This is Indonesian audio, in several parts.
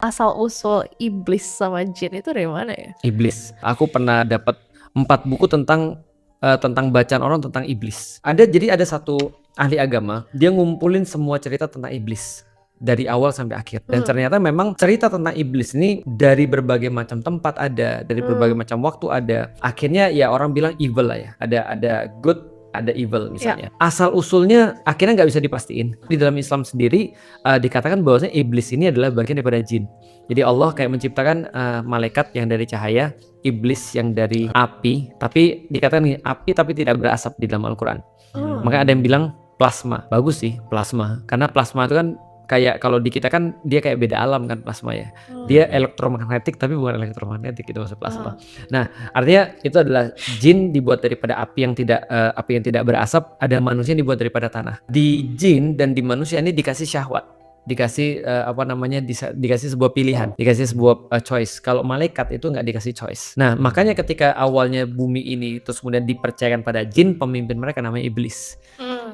Asal-usul iblis sama jin itu dari mana ya? Iblis. Aku pernah dapat 4 buku tentang bacaan orang tentang iblis. Jadi ada satu ahli agama, dia ngumpulin semua cerita tentang iblis dari awal sampai akhir. Dan ternyata memang cerita tentang iblis ini dari berbagai macam tempat ada, dari berbagai macam waktu ada. Akhirnya ya orang bilang evil lah ya. Ada good, ada evil misalnya. Asal usulnya akhirnya nggak bisa dipastiin. Di dalam Islam sendiri dikatakan bahwasanya iblis ini adalah bagian daripada jin. Jadi Allah kayak menciptakan malaikat yang dari cahaya, iblis yang dari api. Tapi dikatakan nih, api tapi tidak berasap di dalam Al-Quran. Makanya ada yang bilang plasma. Bagus sih plasma. Karena plasma itu kan kayak kalau di kita kan dia kayak beda alam kan plasma ya. Dia elektromagnetik tapi bukan elektromagnetik, itu maksud plasma. Nah, artinya itu adalah jin dibuat daripada api yang tidak berasap, ada manusia yang dibuat daripada tanah. Di jin dan di manusia ini dikasih syahwat, dikasih dikasih sebuah pilihan, dikasih sebuah choice. Kalau malaikat itu nggak dikasih choice. Nah, makanya ketika awalnya bumi ini terus kemudian dipercayakan pada jin, pemimpin mereka namanya iblis.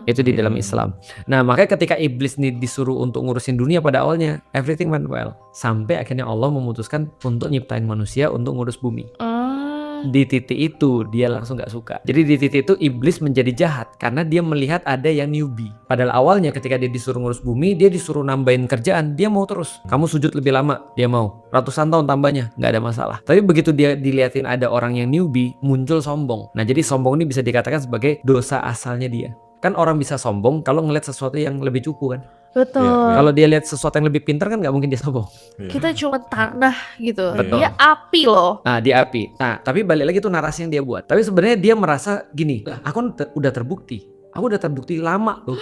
Itu di dalam Islam. Nah, makanya ketika iblis ini disuruh untuk ngurusin dunia pada awalnya, everything went well. Sampai akhirnya Allah memutuskan untuk nyiptain manusia untuk ngurus bumi. Di titik itu dia langsung gak suka. Jadi di titik itu iblis menjadi jahat karena dia melihat ada yang newbie. Padahal awalnya ketika dia disuruh ngurus bumi, dia disuruh nambahin kerjaan, dia mau terus. Kamu sujud lebih lama, dia mau. Ratusan tahun tambahnya, gak ada masalah. Tapi begitu dia dilihatin ada orang yang newbie, muncul sombong. Nah, jadi sombong ini bisa dikatakan sebagai dosa asalnya dia. Kan orang bisa sombong kalau ngeliat sesuatu yang lebih cupu kan. Betul. Kalau dia lihat sesuatu yang lebih pintar kan nggak mungkin dia sombong. Kita cuma tanah gitu. Betul. Dia api loh. Nah, dia api. Nah, tapi balik lagi tuh narasi yang dia buat. Tapi sebenarnya dia merasa gini, aku udah terbukti. Aku udah terbukti lama loh.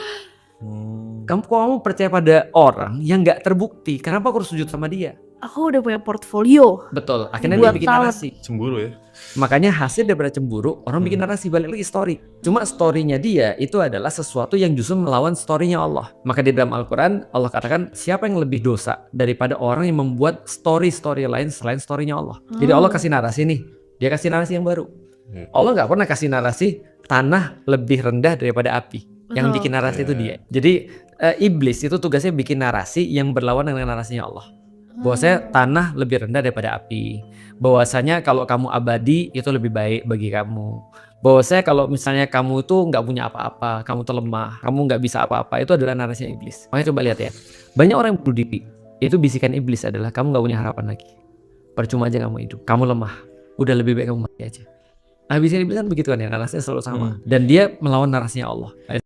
Kamu percaya pada orang yang nggak terbukti? Kenapa aku harus sujud sama dia? Aku udah punya portfolio. Betul. Akhirnya Buat dia bikin talent. narasi. Cemburu ya. Makanya hasil daripada cemburu, orang bikin narasi, balik lagi story. Cuma storynya dia itu adalah sesuatu yang justru melawan storynya Allah. Maka di dalam Al-Quran, Allah katakan siapa yang lebih dosa daripada orang yang membuat story lain selain storynya Allah. Jadi Allah kasih narasi nih, dia kasih narasi yang baru. Allah nggak pernah kasih narasi tanah lebih rendah daripada api. Yang bikin narasi itu dia. Jadi iblis itu tugasnya bikin narasi yang berlawan dengan narasinya Allah. Bahwasanya tanah lebih rendah daripada api. Bahwasanya kalau kamu abadi itu lebih baik bagi kamu. Bahwasanya kalau misalnya kamu tuh nggak punya apa-apa, kamu tuh lemah, kamu nggak bisa apa-apa, itu adalah narasinya iblis. Makanya coba lihat ya, banyak orang yang bunuh diri. Itu bisikan iblis adalah kamu nggak punya harapan lagi. Percuma aja kamu hidup, kamu lemah. Udah lebih baik kamu mati aja. Nah, bisikan iblis kan begitu kan ya, narasinya selalu sama. Dan dia melawan narasinya Allah.